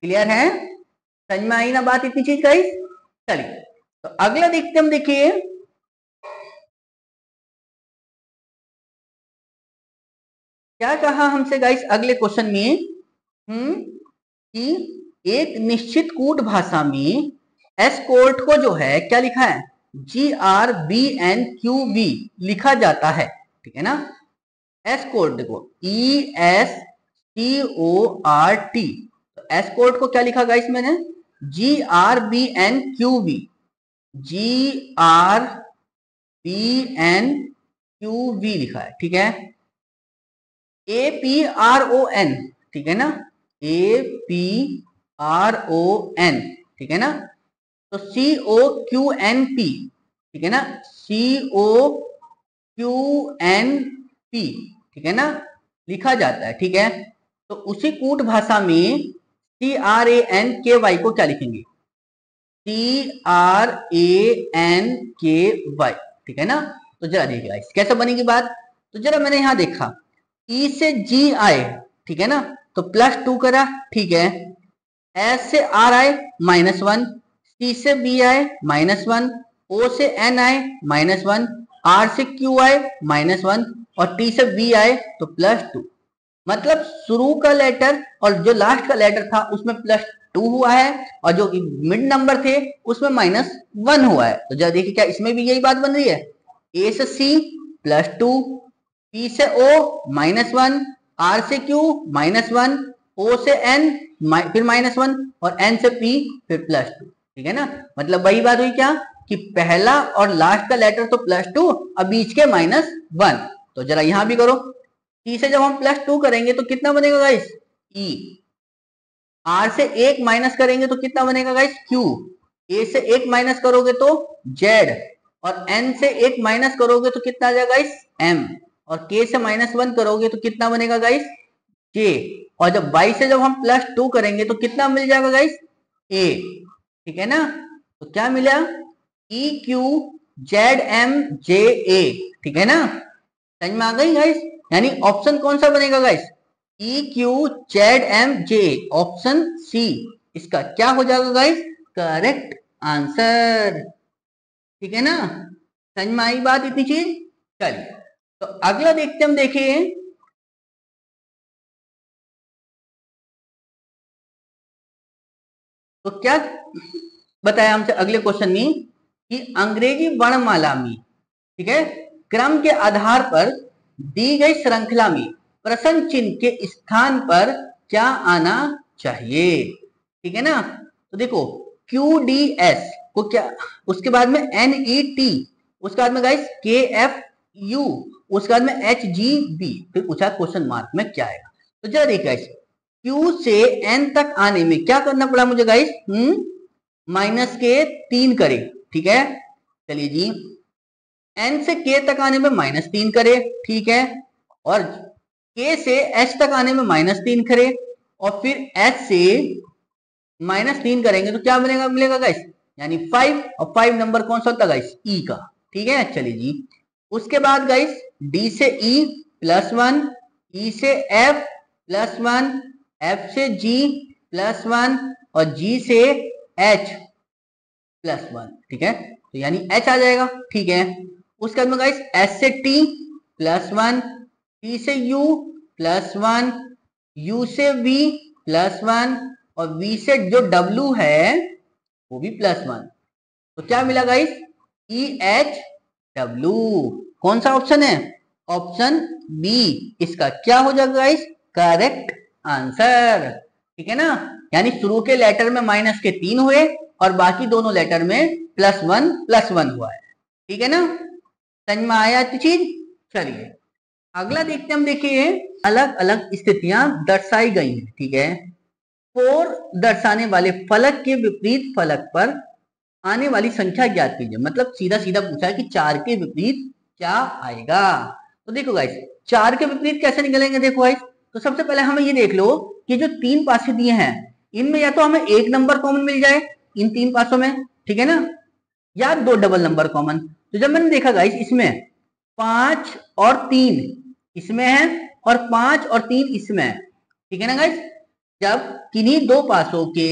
क्लियर है, समझ में आई ना बात इतनी चीज गाइस। चलिए तो अगला देखते हम, देखिए क्या कहा हमसे गाइस अगले क्वेश्चन में, कि एक निश्चित कूट भाषा में एस्कॉर्ट को जो है क्या लिखा है, GRBNQB लिखा जाता है, ठीक है ना। एस्कॉर्ट देखो ESCORT, तो एस्कॉर्ट को क्या लिखा गाइस मैंने, GRBNQB, GRBNQB लिखा है, ठीक है। APRON, ठीक है ना, APRON, ठीक है ना। तो COQNP, ठीक है ना, COQNP, ठीक है ना, लिखा जाता है, ठीक है। तो उसी कूट भाषा में CRANKY को क्या लिखेंगे, CRANKY, ठीक है ना। तो जरा देखिए कैसे बनेगी बात, तो जरा मैंने यहां देखा ई से जी आए, ठीक है ना, तो +2 करा, ठीक है। एस से आर आए -1, सी से बी आए -1, ओ से एन आए -1, आर से क्यू आए -1 और टी से बी आए तो +2। मतलब शुरू का लेटर और जो लास्ट का लेटर था उसमें +2 हुआ है और जो मिड नंबर थे उसमें -1 हुआ है। तो जरा देखिए क्या इसमें भी यही बात बन रही है, ए से सी +2, पी से ओ -1, आर से क्यू -1, ओ से एन फिर -1 और एन से पी फिर +2, ठीक है ना। मतलब वही बात हुई क्या कि पहला और लास्ट का लेटर तो +2 और बीच के -1। तो जरा यहां भी करो, टी से जब हम +2 करेंगे तो कितना बनेगा गाइस, ई। आर से 1 माइनस करेंगे तो कितना बनेगा गाइस, क्यू। ए से 1 माइनस करोगे तो जेड और एन से 1 माइनस करोगे तो कितना आ जाएगा गाइस, एम और के से -1 करोगे तो कितना बनेगा गाइस, के। और जब y से जब हम +2 करेंगे तो कितना मिल जाएगा गाइस, a, ठीक है ना। तो क्या मिला, EQZMJA, ठीक है ना, समझ में आ गई गाइस। यानी ऑप्शन कौन सा बनेगा गाइस, EQZMJA, ऑप्शन सी इसका क्या हो जाएगा गाइस, करेक्ट आंसर, ठीक है ना। समझ में आई बात इतनी चीज। चलिए तो अगला देखते हम, देखिए तो क्या बताया हमसे अगले क्वेश्चन में कि अंग्रेजी वर्णमाला में, ठीक है, क्रम के आधार पर दी गई श्रृंखला में प्रश्न चिन्ह के स्थान पर क्या आना चाहिए, ठीक है ना। तो देखो QDS को क्या, उसके बाद में NET, उसके बाद में गाइस KFU, उसके बाद में HGB, फिर पूछा क्वेश्चन मार्क में क्या आएगा। तो जरा देखिए गाइस Q से N तक आने में क्या करना पड़ा मुझे गाइस, -3 करे, ठीक है। चलिए जी, N से K तक आने में -3 करे, ठीक है, और K से H तक आने में -3 करे और फिर H से -3 करेंगे तो क्या बनेगा, मिलेगा गाइस, यानी 5, और 5 नंबर कौन सा होता है गाइस, E का, ठीक है। चलिए जी, उसके बाद गाइस D से E +1, E से F +1, F से G +1 और G से H +1, ठीक है। तो यानी H आ जाएगा, ठीक है। उसके बाद में गाइस S से T +1, T से U +1, U से V +1 और V से जो W है वो भी +1। तो क्या मिला गाइस, EHW, कौन सा ऑप्शन है, ऑप्शन बी इसका क्या हो जाएगा गाइस, करेक्ट आंसर, ठीक है ना। यानी शुरू के लेटर में -3 हुए और बाकी दोनों लेटर में +1 हुआ है, ठीक है ना, समझ में आया तो चीज। चलिए अगला देखते हम, देखिए अलग अलग स्थितियां दर्शाई गई हैं, ठीक है। 4 दर्शाने वाले फलक के विपरीत फलक पर आने वाली संख्या ज्ञात कीजिए। मतलब सीधा सीधा पूछा है कि 4 के विपरीत क्या आएगा। तो देखो गाइस 4 के विपरीत कैसे निकलेंगे, देखो गाइस, तो सबसे पहले हमें ये देख लो कि जो 3 पासे दिए हैं इनमें या तो हमें 1 नंबर कॉमन मिल जाए इन 3 पासों में, ठीक है ना, या 2 डबल नंबर कॉमन। तो जब मैंने देखा गाइस इसमें 5 और 3 इसमें है और 5 और 3 इसमें है, ठीक है ना गाइस, जब किन्हीं दो पासों के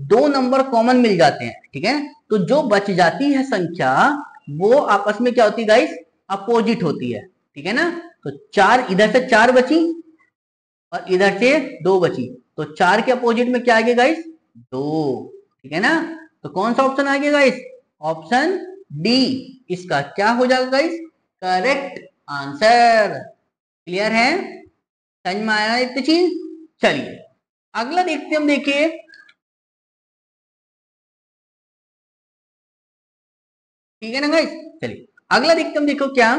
2 नंबर कॉमन मिल जाते हैं, ठीक है, तो जो बच जाती है संख्या वो आपस में क्या होती है गाइस, अपोजिट होती है, ठीक है ना। तो 4 इधर से 4 बची और इधर से 2 बची, तो 4 के अपोजिट में क्या आ गया गाइस, 2, ठीक है ना। तो कौन सा ऑप्शन आ गया गाइस, ऑप्शन डी इसका क्या हो जाएगा गाइस, करेक्ट आंसर। क्लियर है, समझ में आया एक चीज। चलिए अगला देखते हम, देखिए ठीक है ना गाइस। चलिए अगला देखते हम, देखो क्या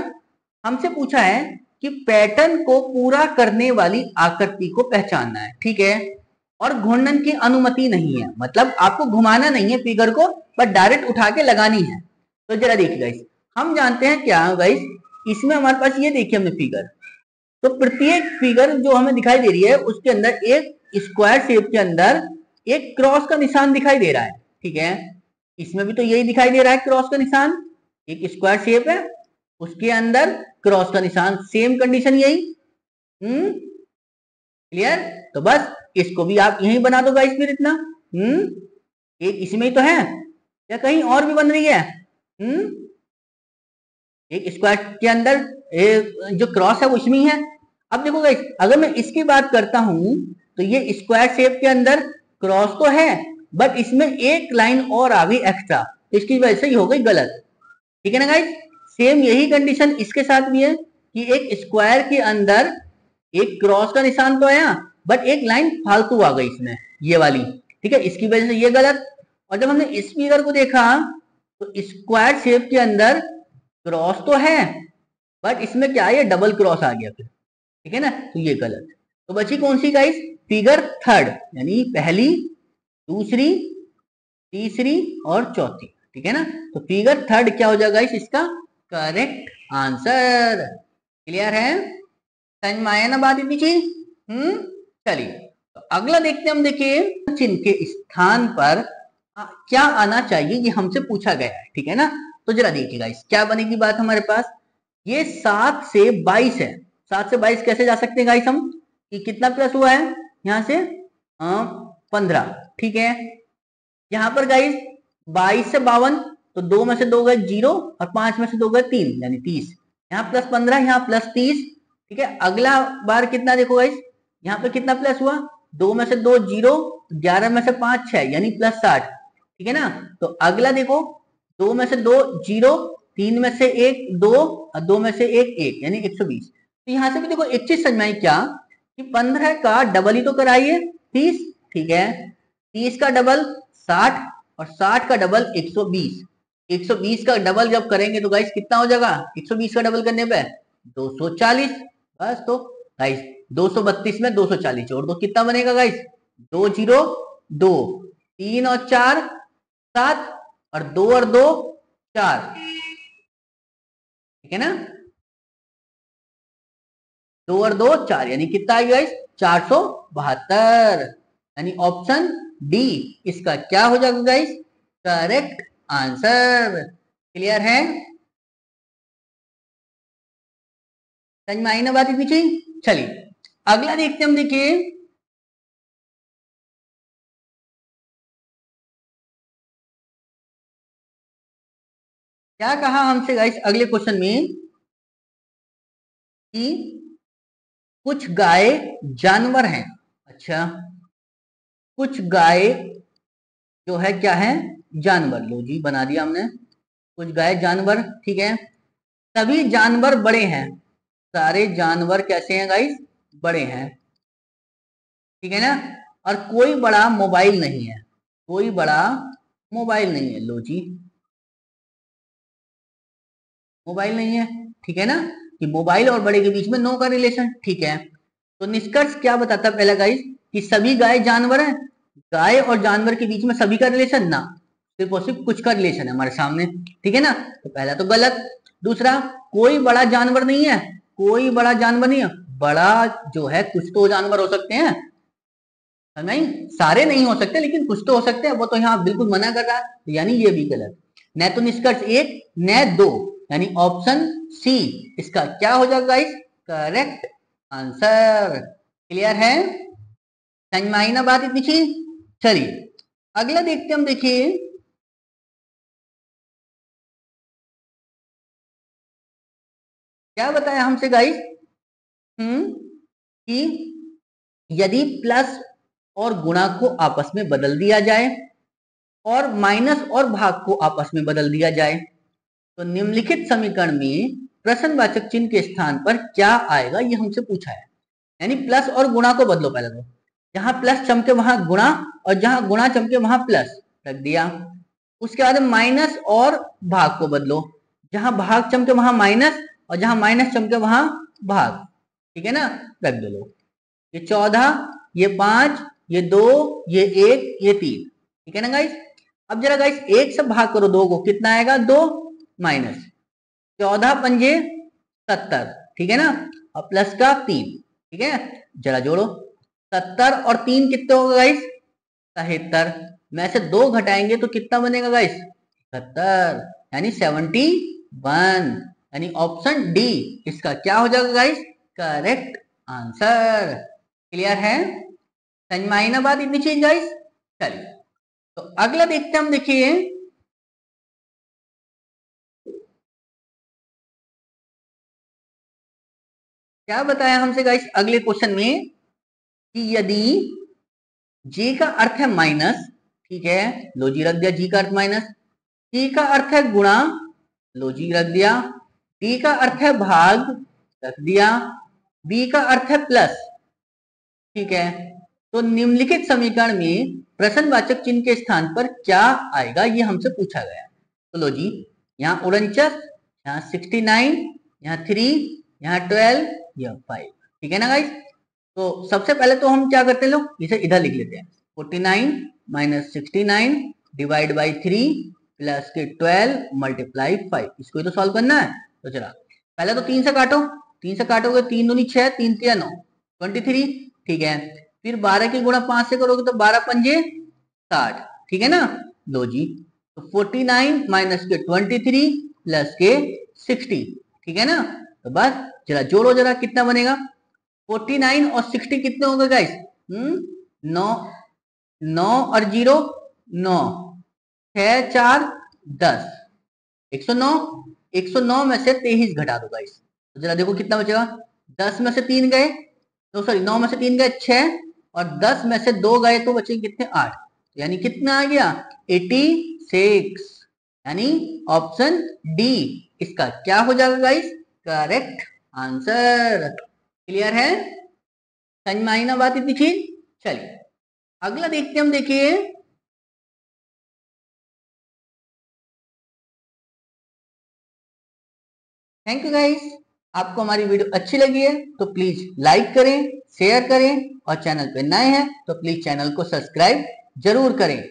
हमसे पूछा है कि पैटर्न को पूरा करने वाली आकृति को पहचानना है, ठीक है, और घूर्णन की अनुमति नहीं है, मतलब आपको घुमाना नहीं है फिगर को, पर डायरेक्ट उठा के लगानी है। तो जरा देखिए गाइस, हम जानते हैं क्या गाइस, इसमें हमारे पास ये देखिए हमने फिगर, तो प्रत्येक फिगर जो हमें दिखाई दे रही है उसके अंदर एक स्क्वायर शेप के अंदर एक क्रॉस का निशान दिखाई दे रहा है, ठीक है, इसमें भी तो यही दिखाई दे रहा है क्रॉस का निशान, एक स्क्वायर शेप है उसके अंदर क्रॉस का निशान, सेम कंडीशन यही। क्लियर, तो बस इसको भी आप यही बना दो गाइस फिर इतना। एक इसमें ही तो है या कहीं और भी बन रही है। एक स्क्वायर के अंदर जो क्रॉस है वो इसमें ही है। अब देखो गाइस अगर मैं इसकी बात करता हूं तो ये स्क्वायर शेप के अंदर क्रॉस तो है बट इसमें एक लाइन और आ गई एक्स्ट्रा, इसकी वजह से ही हो गई गलत, ठीक है ना गाइस। सेम यही कंडीशन इसके साथ भी है कि एक स्क्वायर के अंदर एक क्रॉस का निशान तो आया बट एक लाइन फालतू आ गई इसमें, ये वाली, ठीक है, इसकी वजह से ये गलत। और जब हमने इस फिगर को देखा तो स्क्वायर शेप के अंदर क्रॉस तो है बट इसमें क्या है, ये डबल क्रॉस आ गया फिर, ठीक है ना, तो ये गलत। तो बची कौन सी गाइस, फिगर थर्ड, यानी पहली, दूसरी, तीसरी और चौथी, ठीक है ना। तो फिगर थर्ड क्या हो जाएगा गाइस, इसका करेक्ट आंसर। क्लियर है, समझ में आया ना बात इतनी चीज। चलिए तो अगला देखते हैं हम, देखिए चिन्ह के स्थान पर क्या आना चाहिए ये हमसे पूछा गया है, ठीक है ना। तो जरा देखिए गाइस क्या बनेगी बात हमारे पास, ये 7 से 22 है, 7 से 22 कैसे जा सकते हैं गाइस हम, कि कितना प्लस हुआ है यहां से 15, ठीक है। यहाँ पर गाइस 22 से 52, तो 2 में से 2 गए 0 और 5 में से 2 गए 3 यानी 30, यहाँ +15 यहाँ +30, ठीक है। अगला बार कितना देखो गाइस, यहाँ पे कितना प्लस हुआ, 2 में से 2 0, 11 में से 5 6 यानी +60, ठीक है ना। तो अगला देखो 2 में से 2 0, 3 में से 1 2 और 2 में से 1 1 यानी 120। तो यहाँ से भी देखो एक चीज समझ में आई क्या, कि 15 का डबल ही तो कराइए 30, ठीक है, 30 का डबल 60 और 60 का डबल 120, 120 का डबल जब करेंगे तो गाइस कितना हो जाएगा, 120 का डबल करने पे 240, बस। तो गाइस 232 में 240 जोड़ दो, कितना बनेगा गाइस, 2 0 2, 3 और 4 7 और 2 और 2 4, ठीक है ना, 2 और 2 4 यानी कितना आ गया गाइस, 472, यानी ऑप्शन डी इसका क्या हो जाएगा गाइस, करेक्ट आंसर। क्लियर है, समझ में आई ना बात इतनी चीज। चलिए अगला देखते हम, देखिए क्या कहा हमसे गाइस अगले क्वेश्चन में, कि कुछ गाय जानवर हैं, अच्छा कुछ गाय जो है क्या है, जानवर, लो जी बना दिया हमने, कुछ गाय जानवर, ठीक है, सभी जानवर बड़े हैं, सारे जानवर कैसे हैं गाइस, बड़े हैं, ठीक है ना, और कोई बड़ा मोबाइल नहीं है, कोई बड़ा मोबाइल नहीं है, लो जी मोबाइल नहीं है, ठीक है ना, कि मोबाइल और बड़े के बीच में नो का रिलेशन, ठीक है। तो निष्कर्ष क्या बताता है पहला गाइस, कि सभी गाय जानवर है, गाय और जानवर के बीच में सभी का रिलेशन ना, सिर्फ और सिर्फ कुछ का रिलेशन है हमारे सामने, ठीक है ना, तो पहला तो गलत। दूसरा, कोई बड़ा जानवर नहीं है, कोई बड़ा जानवर नहीं है, बड़ा जो है कुछ तो जानवर हो सकते हैं, नहीं सारे नहीं हो सकते लेकिन कुछ तो हो सकते हैं, वो तो यहाँ बिल्कुल मना कर रहा है, यानी ये भी गलत। न तो निष्कर्ष एक न दो, यानी ऑप्शन सी इसका क्या हो जाएगा गाइस, करेक्ट आंसर। क्लियर है, समझ में आई ना बात इतनी चीज। चलिए अगला देखते हम, देखिए क्या बताया हमसे गाइस, कि यदि प्लस और गुणा को आपस में बदल दिया जाए और माइनस और भाग को आपस में बदल दिया जाए तो निम्नलिखित समीकरण में प्रश्नवाचक चिन्ह के स्थान पर क्या आएगा, ये हमसे पूछा है। यानी प्लस और गुणा को बदलो, पहले तो जहां प्लस चमके वहां गुणा और जहां गुणा चमके वहां प्लस रख दिया। उसके बाद माइनस और भाग को बदलो, जहां भाग चमके वहां माइनस और जहां माइनस चमके वहां भाग, ठीक है ना, रख दो लोग। ये 14, ये 5, ये 2, ये 1, ये 3, ठीक है ना गाइस। अब जरा गाइस एक से भाग करो दो को, कितना आएगा 2 माइनस 14 पंजे 70, ठीक है ना, और प्लस का 3, ठीक है, जरा जोड़ो 70 और 3 कितने होगा गाइस 73, में से 2 घटाएंगे तो कितना बनेगा गाइस 70, यानी 71, यानी ऑप्शन डी इसका क्या हो जाएगा गाइस, करेक्ट आंसर। क्लियर है, समझ में आई ना बात इतनी चीज गाइस। चलिए तो अगला देखते हैं हम, देखिए क्या बताया हमसे गाइस अगले क्वेश्चन में, कि यदि जी का अर्थ है माइनस, ठीक है, लो जी रख दिया जी का अर्थ माइनस, टी का अर्थ है गुणा, लो जी रख दिया, डी का अर्थ है भाग, रख दिया, बी का अर्थ है प्लस, ठीक है, तो निम्नलिखित समीकरण में प्रश्नवाचक चिन्ह के स्थान पर क्या आएगा, ये हमसे पूछा गया। तो लो जी, यहाँ 49, यहाँ 69, यहाँ 3, यहाँ 12, यहाँ 5, ठीक है ना गाइस। तो सबसे पहले तो हम क्या करते हैं लोग, इसे इधर लिख लेते हैं, 49 माइनस 69 डिवाइड बाई 3 प्लस के 12 मल्टीप्लाई 5, इसको ही तो सॉल्व करना है। तो चला पहले तो 3 से काटो, 3 से काटोगे 3 दूनी 6, 3 3 9, 23, ठीक है, फिर 12 की गुणा 5 से करोगे तो 12 पंजे 60, ठीक है ना। लो जी, तो 49 माइनस के 23 प्लस के 60, ठीक है ना, तो बस जरा जोड़ो, जरा कितना बनेगा, 49 और 60 कितने होंगे गाइस, 9, 9 और 0 9, 6 4 10, 109, 109 में से 23 घटा दो गाइस, तो जरा देखो कितना बचेगा, 10 में से 3 गए, तो सॉरी 9 में से 3 गए 6, और 10 में से 2 गए तो बचे कितने 8, यानी कितना आ गया 86, यानी ऑप्शन डी इसका क्या हो जाएगा गाइस, करेक्ट आंसर। क्लियर है, समझ में आई ना बात इतनी चीज। चलिए अगला देखते हम, देखिए थैंक यू गाइस। आपको हमारी वीडियो अच्छी लगी है तो प्लीज लाइक करें, शेयर करें, और चैनल पे नए हैं तो प्लीज चैनल को सब्सक्राइब जरूर करें।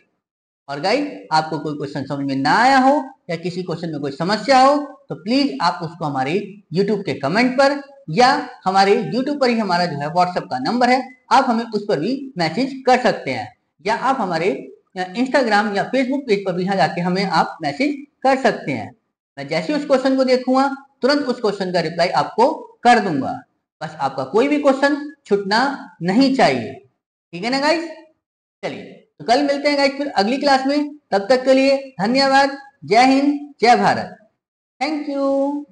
और गाइस आपको कोई क्वेश्चन समझ में ना आया हो या किसी क्वेश्चन में कोई समस्या हो तो प्लीज आप उसको हमारे यूट्यूब के कमेंट पर, या हमारे यूट्यूब पर ही हमारा जो है व्हाट्सएप का नंबर है, आप हमें उस पर भी मैसेज कर सकते हैं, या आप हमारे इंस्टाग्राम या फेसबुक पेज पर भी यहाँ जाके हमें आप मैसेज कर सकते हैं। मैं जैसे उस क्वेश्चन को देखूंगा तुरंत उस क्वेश्चन का रिप्लाई आपको कर दूंगा। बस आपका कोई भी क्वेश्चन छूटना नहीं चाहिए, ठीक है ना गाइस। चलिए तो कल मिलते हैं गाइस फिर अगली क्लास में, तब तक के लिए धन्यवाद, जय हिंद जय भारत, थैंक यू।